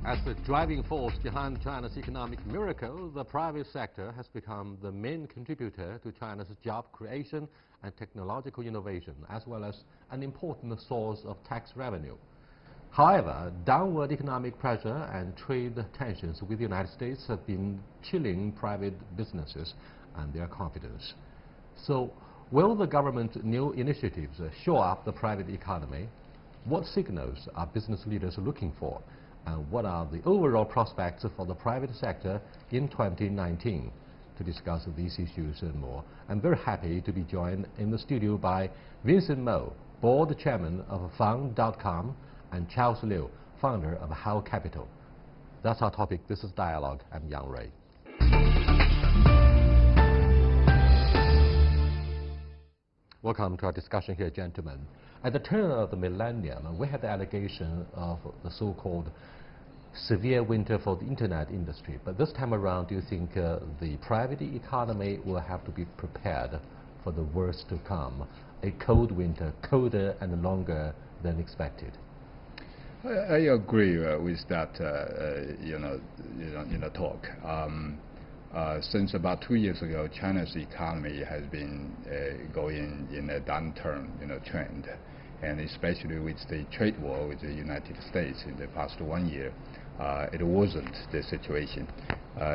As the driving force behind China's economic miracle, the private sector has become the main contributor to China's job creation and technological innovation, as well as an important source of tax revenue. However, downward economic pressure and trade tensions with the United States have been chilling private businesses and their confidence. So, will the government's new initiatives shore up the private economy? What signals are business leaders looking for? And what are the overall prospects for the private sector in 2019? To discuss these issues and more, I'm very happy to be joined in the studio by Vincent Mo, Board Chairman of Fang.com, and Charles Liu, founder of How Capital. That's our topic. This is Dialogue. I'm Yang Rui. Welcome to our discussion here, gentlemen. At the turn of the millennium, we had the allegation of the so-called severe winter for the internet industry. But this time around, do you think the private economy will have to be prepared for the worst to come? A cold winter, colder and longer than expected. I agree with that, talk. Since about 2 years ago, China's economy has been going in a downturn, trend, and especially with the trade war with the United States in the past 1 year, it wasn't the situation.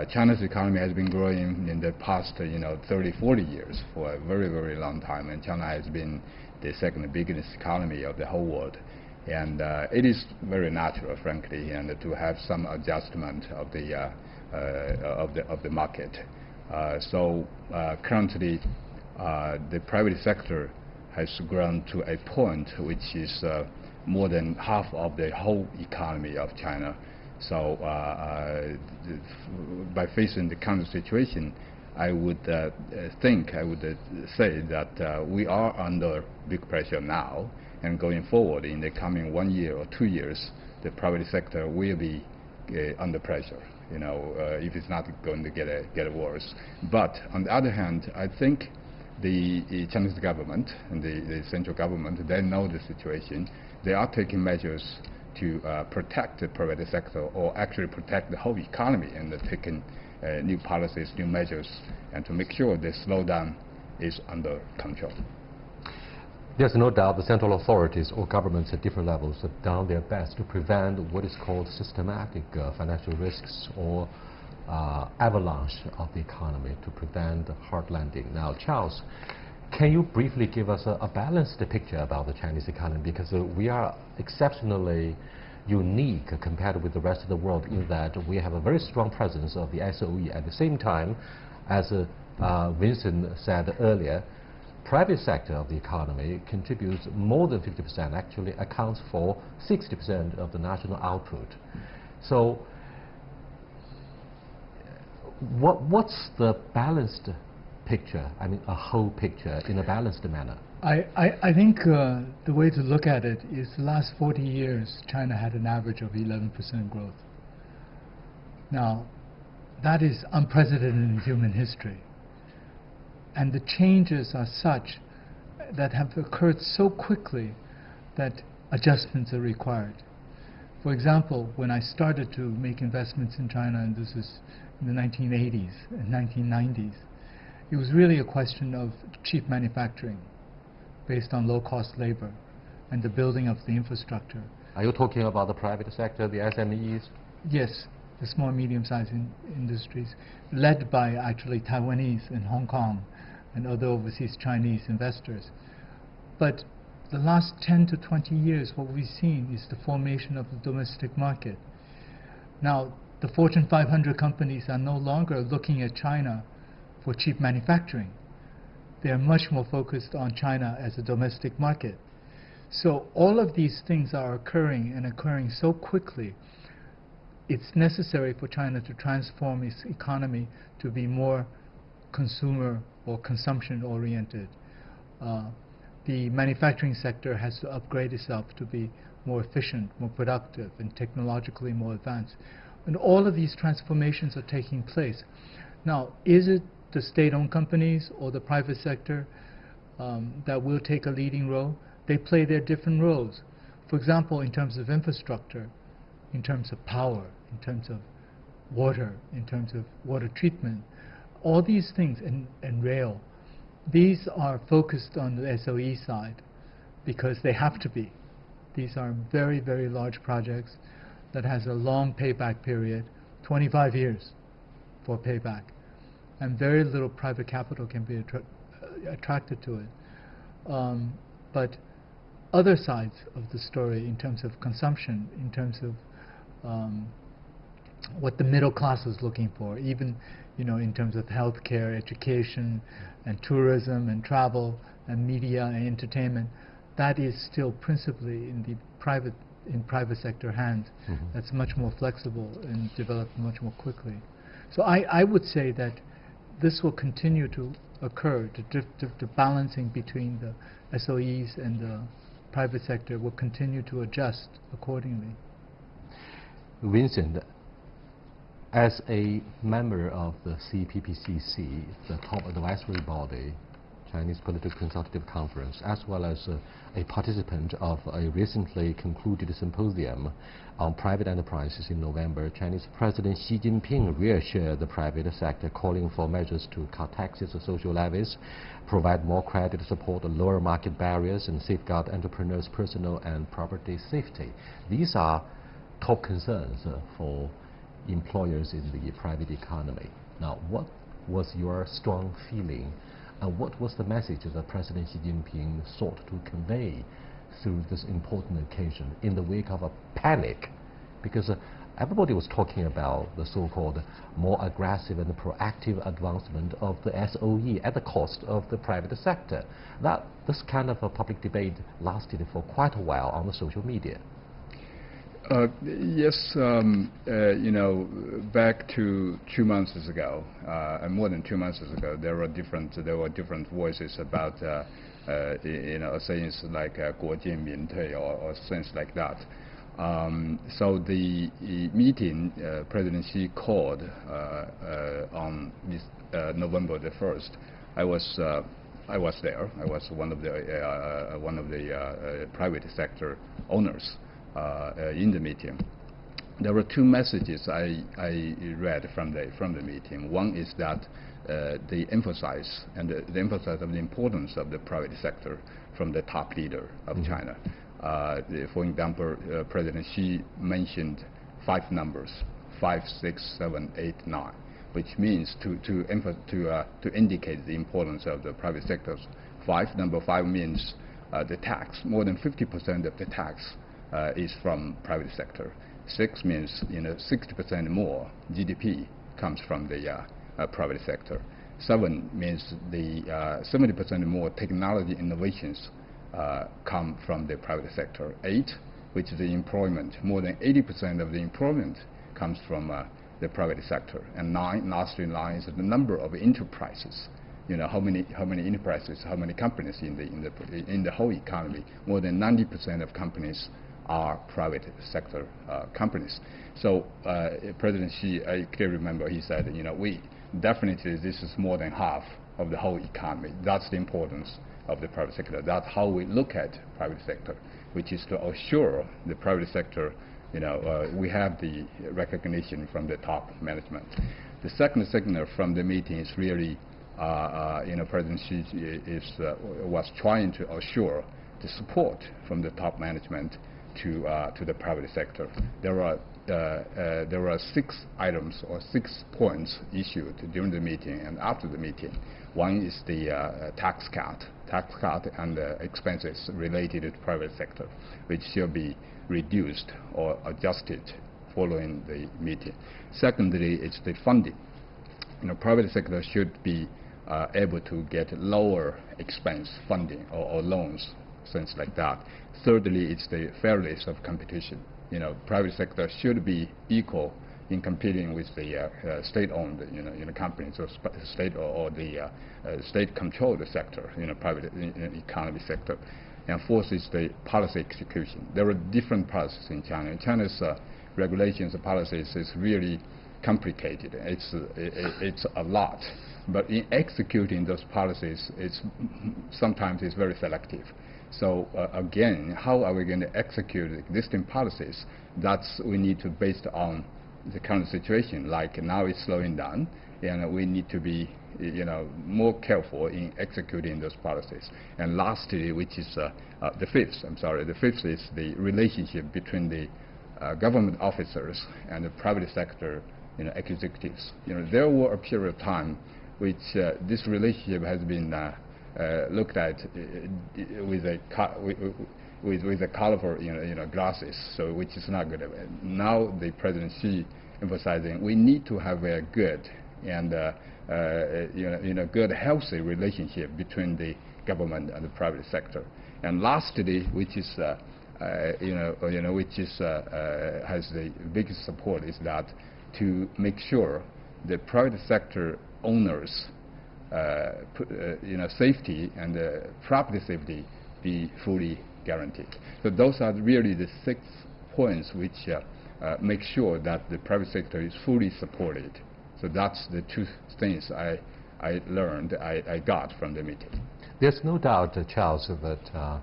China's economy has been growing in the past, 30, 40 years for a very, very long time, and China has been the second biggest economy of the whole world. And it is very natural, frankly, and to have some adjustment of the market. So currently, the private sector has grown to a point which is more than half of the whole economy of China. So by facing the current situation, I would say that we are under big pressure now, and going forward in the coming 1 year or 2 years, the private sector will be under pressure. If it's not going to get worse. But on the other hand, I think the Chinese government and the central government, they know the situation. They are taking measures to protect the private sector, or actually protect the whole economy, and taking new policies, new measures, and to make sure the slowdown is under control. There's no doubt the central authorities or governments at different levels have done their best to prevent what is called systematic financial risks or avalanche of the economy, to prevent hard landing. Now, Charles, can you briefly give us a balanced picture about the Chinese economy? Because we are exceptionally unique compared with the rest of the world in that we have a very strong presence of the SOE. At the same time, as Vincent said earlier, private sector of the economy contributes more than 50%, actually accounts for 60% of the national output. So what's the balanced picture, a whole picture in a balanced manner? I think the way to look at it is the last 40 years, China had an average of 11% growth. Now, that is unprecedented in human history. And the changes are such that have occurred so quickly that adjustments are required. For example, when I started to make investments in China, and this is in the 1980s and 1990s, it was really a question of cheap manufacturing based on low-cost labor and the building of the infrastructure. Are you talking about the private sector, the SMEs? Yes, the small, medium-sized industries, led by actually Taiwanese and Hong Kong and other overseas Chinese investors. But the last 10 to 20 years, what we've seen is the formation of the domestic market. Now, the Fortune 500 companies are no longer looking at China for cheap manufacturing. They are much more focused on China as a domestic market. So all of these things are occurring, and occurring so quickly. It's necessary for China to transform its economy to be more consumer or consumption-oriented. The manufacturing sector has to upgrade itself to be more efficient, more productive, and technologically more advanced. And all of these transformations are taking place. Now, is it the state-owned companies or the private sector that will take a leading role? They play their different roles. For example, in terms of infrastructure, in terms of power, in terms of water, in terms of water treatment, all these things, and rail, these are focused on the SOE side because they have to be. These are very, very large projects that has a long payback period, 25 years for payback, and very little private capital can be attracted to it. But other sides of the story, in terms of consumption, in terms of what the middle class is looking for, even in terms of healthcare, education, and tourism, and travel, and media, and entertainment, that is still principally in the private sector hands. Mm-hmm. That's much more flexible and developed much more quickly. So I would say that this will continue to occur. The balancing between the SOEs and the private sector will continue to adjust accordingly. Vincent, as a member of the CPPCC, the top advisory body, Chinese Political Consultative Conference, as well as a participant of a recently concluded symposium on private enterprises in November, Chinese President Xi Jinping reassured the private sector, calling for measures to cut taxes and social levies, provide more credit support, lower market barriers, and safeguard entrepreneurs' personal and property safety. These are top concerns for employers in the private economy. Now, what was your strong feeling, and what was the message that President Xi Jinping sought to convey through this important occasion in the wake of a panic? Because everybody was talking about the so-called more aggressive and proactive advancement of the SOE at the cost of the private sector. This kind of a public debate lasted for quite a while on the social media. Yes, back to 2 months ago, and more than 2 months ago, there were different voices about sayings like 国进民退 or things like that. So the meeting President Xi called on this, November the 1st, I was there. I was one of the private sector owners in the meeting. There were two messages I read from the meeting. One is that they emphasize of the importance of the private sector from the top leader of mm-hmm. China. For example, President Xi mentioned 5 numbers: 5, 6, 7, 8, 9, which means to indicate the importance of the private sectors. Number 5 means the tax. More than 50% of the tax is from private sector. 6 means 60% more GDP comes from the private sector. 7 means the 70% more technology innovations come from the private sector. 8, which is the employment, more than 80% of the employment comes from the private sector. And 9, lastly, 9 is the number of enterprises. How many enterprises, how many companies in the whole economy? More than 90% of companies are private sector companies. So President Xi, I clearly remember, he said, we definitely, this is more than half of the whole economy. That's the importance of the private sector. That's how we look at private sector, which is to assure the private sector, we have the recognition from the top management. The second signal from the meeting is really, President Xi was trying to assure the support from the top management to the private sector. There were 6 items or 6 points issued during the meeting and after the meeting. One is the tax cut and expenses related to the private sector, which should be reduced or adjusted following the meeting. Secondly, it's the funding. Private sector should be able to get lower expense funding or loans, things like that. Thirdly, it's the fairness of competition. Private sector should be equal in competing with the state-owned, companies or state or the state-controlled sector, private economy sector. And fourth is the policy execution. There are different policies in China. China's regulations and policies is really complicated. It's a lot. But in executing those policies, sometimes it's very selective. So again, how are we going to execute existing policies? That's we need to based on the current situation. Like now it's slowing down, and we need to be more careful in executing those policies. And lastly, which is the fifth is the relationship between the government officers and the private sector executives. There were a period of time which this relationship has been looked at with a colorful glasses, so which is not good. Now the President Xi emphasizing we need to have a good and good healthy relationship between the government and the private sector. And lastly, which is has the biggest support, is that to make sure the private sector owners safety and property safety be fully guaranteed. So those are really the 6 points which make sure that the private sector is fully supported. So that's the 2 things I learned, I got from the meeting. There's no doubt, Charles, that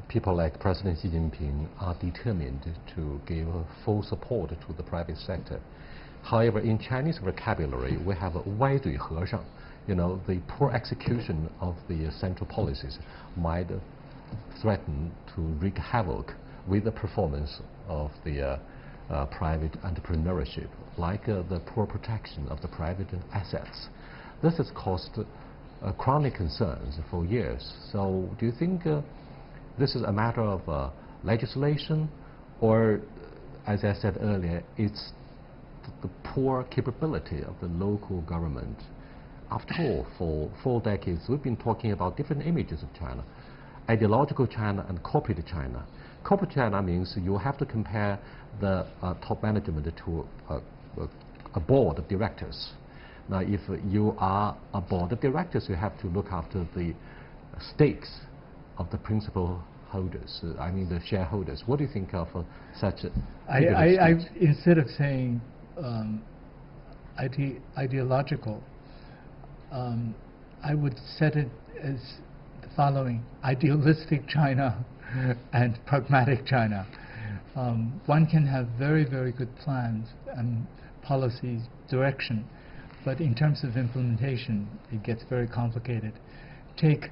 people like President Xi Jinping are determined to give full support to the private sector. However, in Chinese vocabulary, we have 歪嘴和尚. The poor execution of the central policies might threaten to wreak havoc with the performance of the private entrepreneurship, like the poor protection of the private assets. This has caused chronic concerns for years. So do you think this is a matter of legislation, or, as I said earlier, it's the poor capability of the local government? After all, for 4 decades, we've been talking about different images of China: ideological China and corporate China. Corporate China means you have to compare the top management to a board of directors. Now, if you are a board of directors, you have to look after the stakes of the principal holders, the shareholders. What do you think of such a instead of saying ideological, I would set it as the following: idealistic China and pragmatic China. One can have very, very good plans and policies, direction, but in terms of implementation, it gets very complicated. Take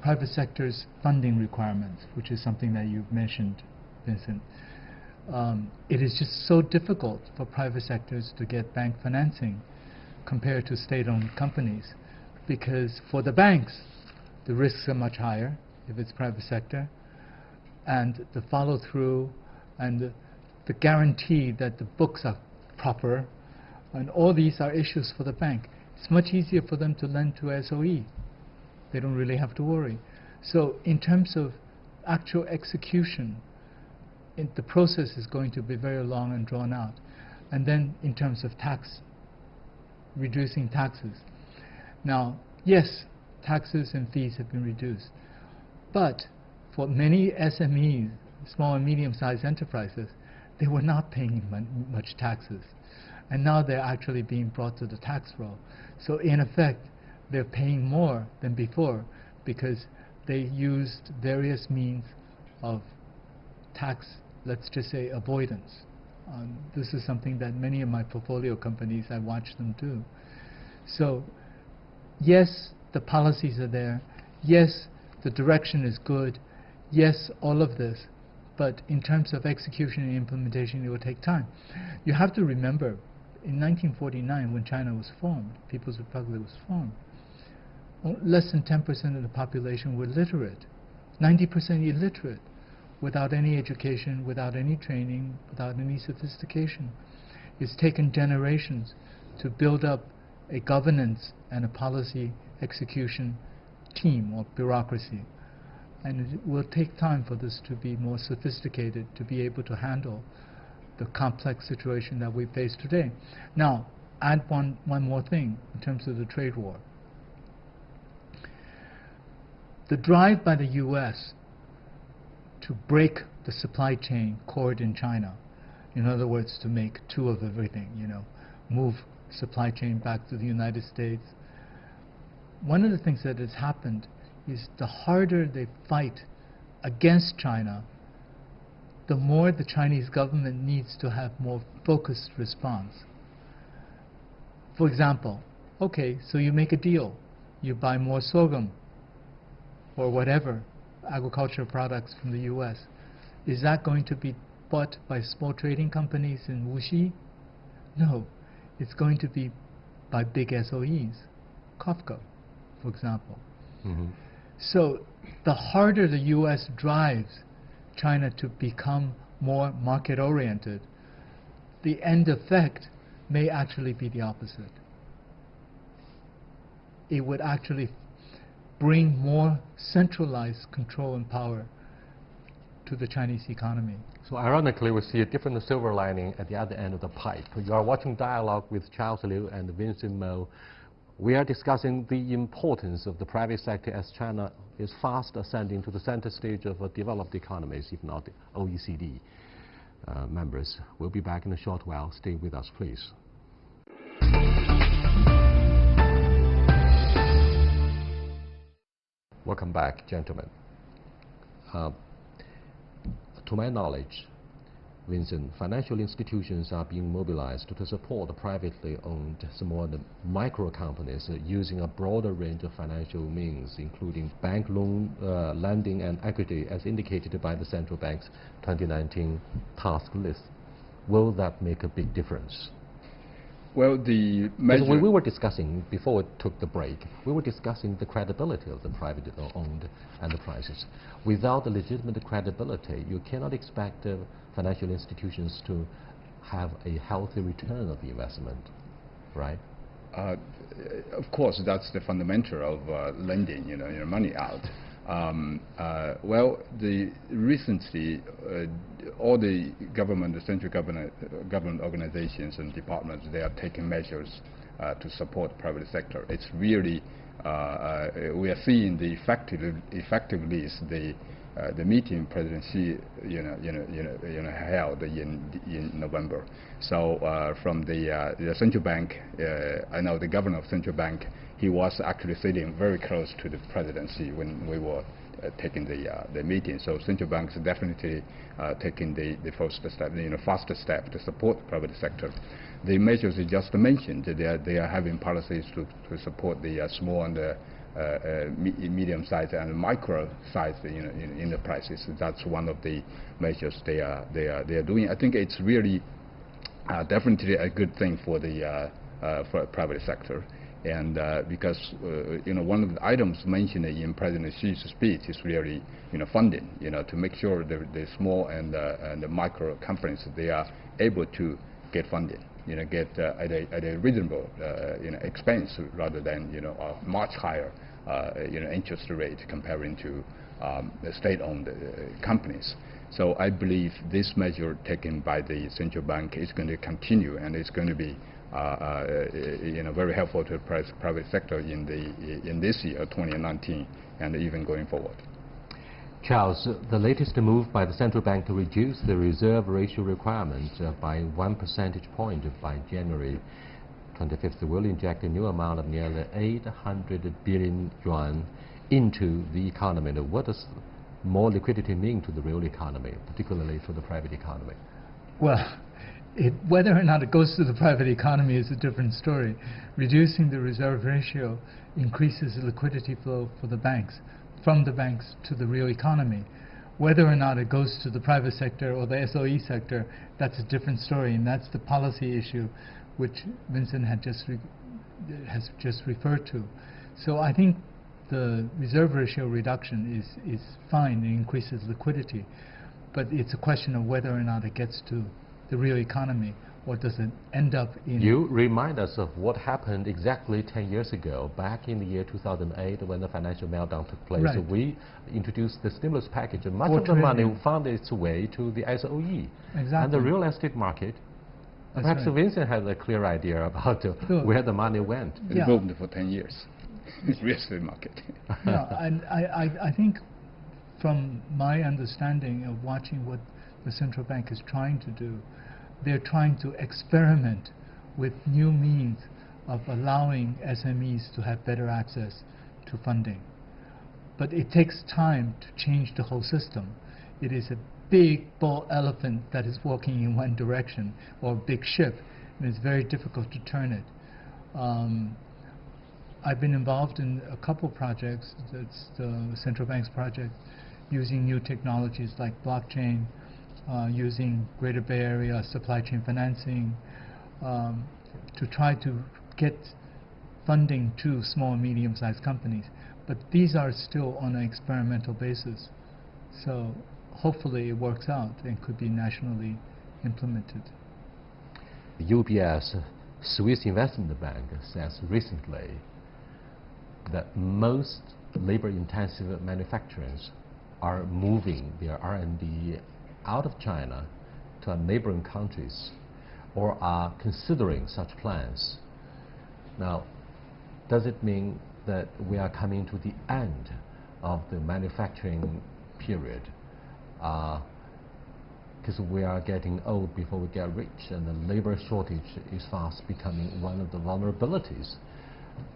private sector's funding requirements, which is something that you've mentioned, Vincent. It is just so difficult for private sectors to get bank financing compared to state-owned companies, because for the banks, the risks are much higher if it's private sector, and the follow-through and the guarantee that the books are proper, and all these are issues for the bank. It's much easier for them to lend to SOE. They don't really have to worry. So in terms of actual execution, the process is going to be very long and drawn out. And then in terms of reducing taxes. Now, yes, taxes and fees have been reduced, but for many SMEs, small and medium-sized enterprises, they were not paying much taxes, and now they're actually being brought to the tax roll. So in effect, they're paying more than before because they used various means of tax, let's just say, avoidance. This is something that many of my portfolio companies, I watch them do. So yes, the policies are there. Yes, the direction is good. Yes, all of this. But in terms of execution and implementation, it will take time. You have to remember, in 1949, when China was formed, People's Republic was formed, less than 10% of the population were literate, 90% illiterate, without any education, without any training, without any sophistication. It's taken generations to build up a governance and a policy execution team or bureaucracy. And it will take time for this to be more sophisticated, to be able to handle the complex situation that we face today. Now, add one more thing in terms of the trade war. The drive by the U.S. to break the supply chain cord in China, in other words, to make two of everything, move supply chain back to the United States. One of the things that has happened is the harder they fight against China, the more the Chinese government needs to have more focused response. For example, okay, so you make a deal. You buy more sorghum or whatever agricultural products from the U.S. Is that going to be bought by small trading companies in Wuxi? No, it's going to be by big SOEs, COFCO, for example. Mm-hmm. So the harder the U.S. drives China to become more market-oriented, the end effect may actually be the opposite. It would actually bring more centralized control and power to the Chinese economy. So ironically, we see a different silver lining at the other end of the pipe. You are watching Dialogue with Charles Liu and Vincent Mo. We are discussing the importance of the private sector as China is fast ascending to the center stage of developed economies, if not OECD members. We'll be back in a short while. Stay with us, please. Welcome back, gentlemen. To my knowledge, Vincent, financial institutions are being mobilized to support the privately owned small and micro companies using a broader range of financial means, including bank loan, lending, and equity, as indicated by the central bank's 2019 task list. Will that make a big difference? Well, the measure... We were discussing, before we took the break, we were discussing the credibility of the privately owned enterprises. Without the legitimate credibility, you cannot expect financial institutions to have a healthy return of the investment, right? Of course, that's the fundamental of lending, money out. Well, recently, all the government, the central government organizations and departments, they are taking measures to support the private sector. It's really, we are seeing the effectiveness, the meeting President Xi, held in November. So from the central bank, I know the governor of central bank, he was actually sitting very close to the presidency when we were taking the meeting. So central banks are definitely taking the first step, faster step to support the private sector. The measures you just mentioned, they are having policies to support the small and medium-sized and micro-sized enterprises. That's one of the measures they are doing. I think it's really definitely a good thing for the private sector. And because one of the items mentioned in President Xi's speech is really funding, to make sure the small and the micro companies, they are able to get funding, get at a reasonable expense rather than a much higher interest rate comparing to the state-owned companies. So I believe this measure taken by the central bank is going to continue, and it's going to be very helpful to the private sector in this year, 2019, and even going forward. Charles, the latest move by the central bank to reduce the reserve ratio requirement by 1 percentage point by January 25th will inject a new amount of nearly 800 billion yuan into the economy. Now, what does more liquidity mean to the real economy, particularly to the private economy? Well, whether or not it goes to the private economy is a different story. Reducing the reserve ratio increases the liquidity flow for the banks, from the banks to the real economy. Whether or not it goes to the private sector or the SOE sector, that's a different story, and that's the policy issue which Vincent has just referred to. So I think the reserve ratio reduction is fine. It increases liquidity, but it's a question of whether or not it gets to the real economy, or does it end up in... You remind us of what happened exactly 10 years ago, back in the year 2008, when the financial meltdown took place. Right. So we introduced the stimulus package, and much of the money found its way to the SOE. Exactly. And the real estate market. That's Perhaps right. Vincent had a clear idea about where the money went. It boomed for 10 years. It's real estate market. No, and I think from my understanding of watching what the central bank is trying to do, they're trying to experiment with new means of allowing SMEs to have better access to funding. But it takes time to change the whole system. It is a big ball elephant that is walking in one direction, or a big ship, and it's very difficult to turn it. I've been involved in a couple projects. That's the central bank's project, using new technologies like blockchain, using Greater Bay Area supply chain financing, to try to get funding to small and medium-sized companies. But these are still on an experimental basis. So hopefully it works out and could be nationally implemented. The UBS Swiss Investment Bank says recently that most labor-intensive manufacturers are moving their R&D out of China to neighboring countries, or are considering such plans. Now, does it mean that we are coming to the end of the manufacturing period? Because we are getting old before we get rich, and the labor shortage is fast becoming one of the vulnerabilities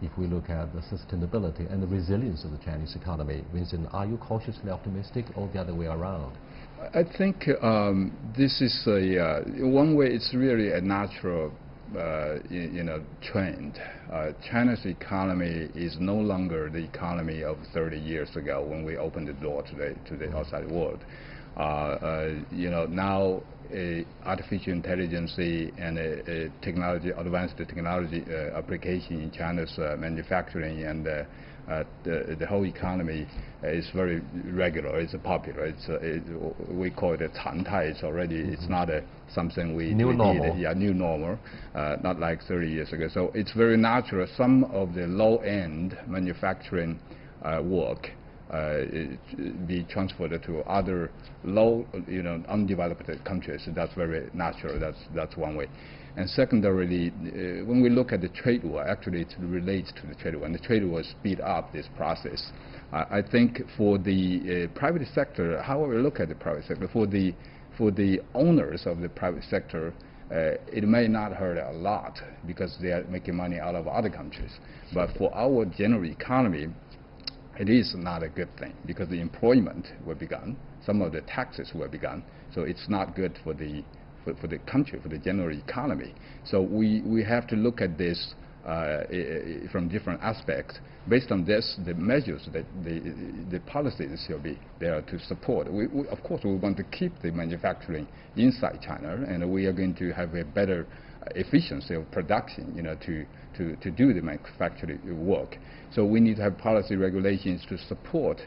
if we look at the sustainability and the resilience of the Chinese economy. Vincent, are you cautiously optimistic, or the other way around? I think this is one way. It's really a natural trend. China's economy is no longer the economy of 30 years ago when we opened the door to the outside world. Now artificial intelligence and advanced technology application in China's manufacturing and the whole economy is very regular. It's popular. We call it a 常态. It's already. It's not something we new normal. Need. Yeah, new normal. Not like 30 years ago. So it's very natural. Some of the low-end manufacturing work be transferred to other undeveloped countries. That's very natural. That's one way. And secondarily, when we look at the trade war, actually it relates to the trade war, and the trade war speed up this process. I think for the private sector, however we look at the private sector, for the owners of the private sector, it may not hurt a lot because they are making money out of other countries. But for our general economy, it is not a good thing because the employment will be gone, some of the taxes will be gone, so it's not good for the country, for the general economy. So we have to look at this from different aspects. Based on this, the measures that the policies shall be there to support. Of course, we want to keep the manufacturing inside China, and we are going to have a better efficiency of production, to do the manufacturing work. So we need to have policy regulations to support,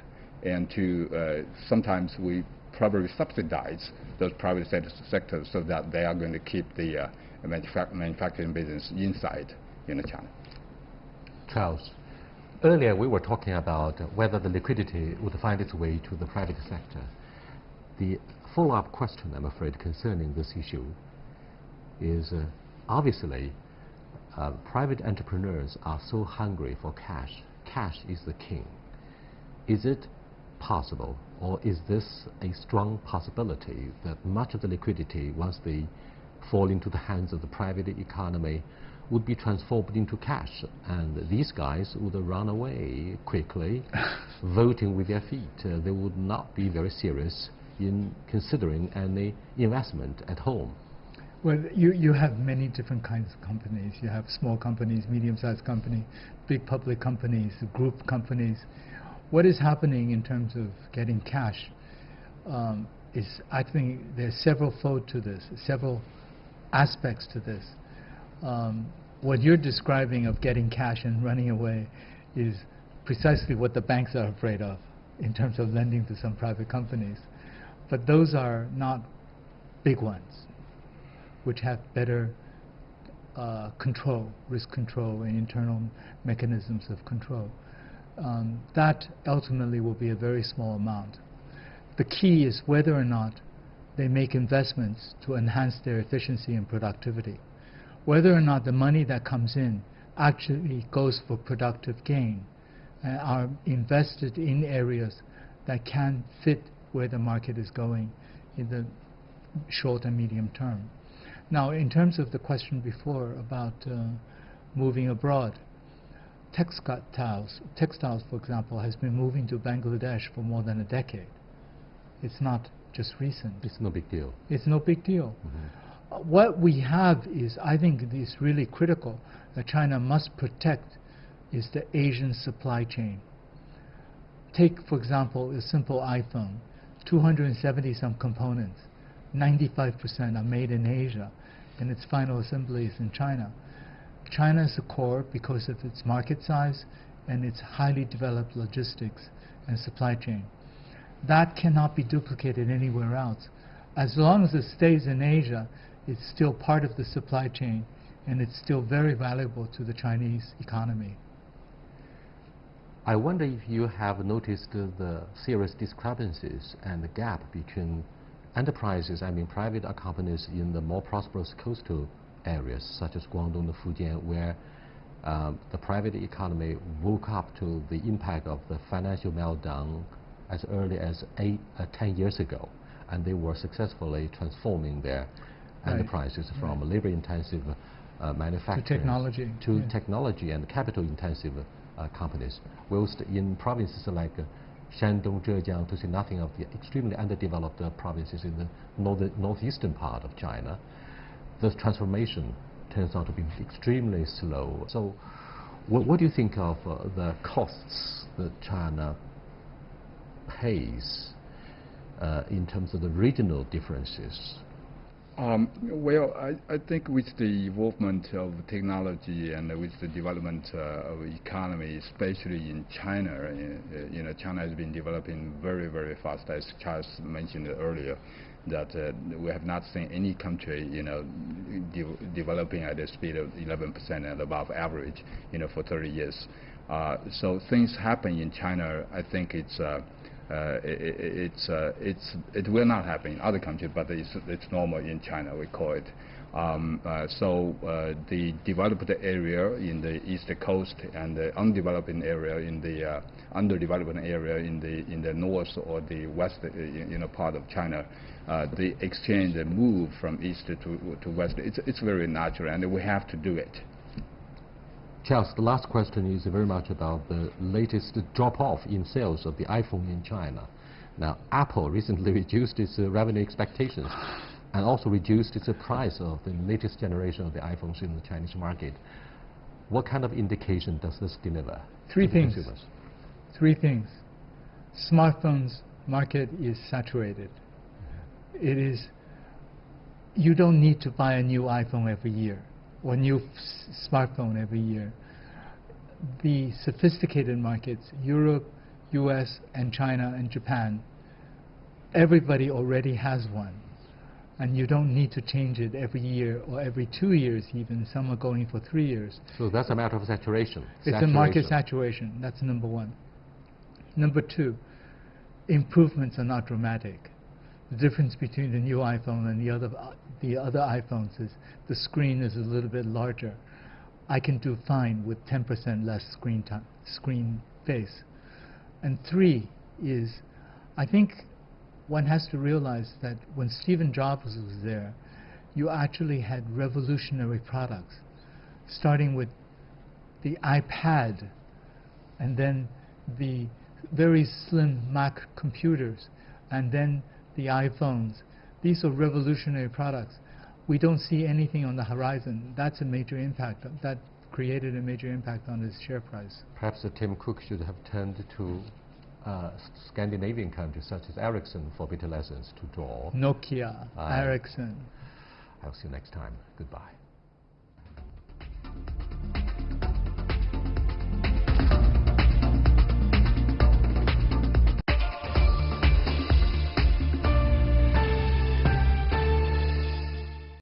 and to sometimes we probably subsidize those private sectors so that they are going to keep the manufacturing business inside China. Charles, earlier we were talking about whether the liquidity would find its way to the private sector. The follow-up question, I'm afraid, concerning this issue is obviously private entrepreneurs are so hungry for cash. Cash is the king. Is it possible, or is this a strong possibility that much of the liquidity, once they fall into the hands of the private economy, would be transformed into cash, and these guys would run away quickly, voting with their feet? They would not be very serious in considering any investment at home. Well, you have many different kinds of companies. You have small companies, medium-sized companies, big public companies, group companies. What is happening in terms of getting cash is, I think there's several fold to this, several aspects to this. What you're describing of getting cash and running away is precisely what the banks are afraid of in terms of lending to some private companies. But those are not big ones, which have better control, risk control, and internal mechanisms of control. That ultimately will be a very small amount. The key is whether or not they make investments to enhance their efficiency and productivity. Whether or not the money that comes in actually goes for productive gain and are invested in areas that can fit where the market is going in the short and medium term. Now, in terms of the question before about moving abroad, textiles, for example, has been moving to Bangladesh for more than a decade. It's not just recent. It's no big deal. It's no big deal. Mm-hmm. What we have is, I think it is really critical that China must protect is the Asian supply chain. Take, for example, a simple iPhone, 270 some components, 95% are made in Asia, and its final assembly is in China. China is the core because of its market size and its highly developed logistics and supply chain. That cannot be duplicated anywhere else. As long as it stays in Asia, it's still part of the supply chain, and it's still very valuable to the Chinese economy. I wonder if you have noticed the serious discrepancies and the gap between enterprises, I mean private companies in the more prosperous coastal areas such as Guangdong and Fujian, where the private economy woke up to the impact of the financial meltdown as early as 10 years ago, and they were successfully transforming their enterprises from labor-intensive manufacturing to technology and capital-intensive companies, whilst in provinces like Shandong, Zhejiang, to say nothing of the extremely underdeveloped provinces in the northeastern part of China, the transformation turns out to be extremely slow. So what do you think of the costs that China pays in terms of the regional differences? Well, I think with the involvement of technology and with the development of economy, especially in China, China has been developing very, very fast, as Charles mentioned earlier, that we have not seen any country, developing at a speed of 11% and above average, for 30 years. So things happen in China. I think it will not happen in other countries, but it's normal in China, we call it. So the developed area in the east coast and the undeveloped area in the underdeveloped area in the north or the west part of China, the exchange, the move from east to west, it's very natural, and we have to do it. Charles, the last question is very much about the latest drop-off in sales of the iPhone in China. Now, Apple recently reduced its revenue expectations and also reduced its price of the latest generation of the iPhones in the Chinese market. What kind of indication does this deliver? Three things. Consumers? Three things. Smartphones market is saturated. It is. You don't need to buy a new iPhone every year or new smartphone every year. The sophisticated markets, Europe, US, and China, and Japan, everybody already has one. And you don't need to change it every year or every 2 years even. Some are going for 3 years. So that's a matter of saturation. It's a market saturation. That's number one. Number two, improvements are not dramatic. The difference between the new iPhone and the other iPhones is the screen is a little bit larger. I can do fine with 10% less screen space. And three is, I think one has to realize that when Steve Jobs was there, you actually had revolutionary products, starting with the iPad and then the very slim Mac computers and then the iPhones. These are revolutionary products. We don't see anything on the horizon. That's a major impact. That created a major impact on his share price. Perhaps Tim Cook should have turned to Scandinavian countries such as Ericsson for better lessons to draw. Nokia, Ericsson. I'll see you next time. Goodbye.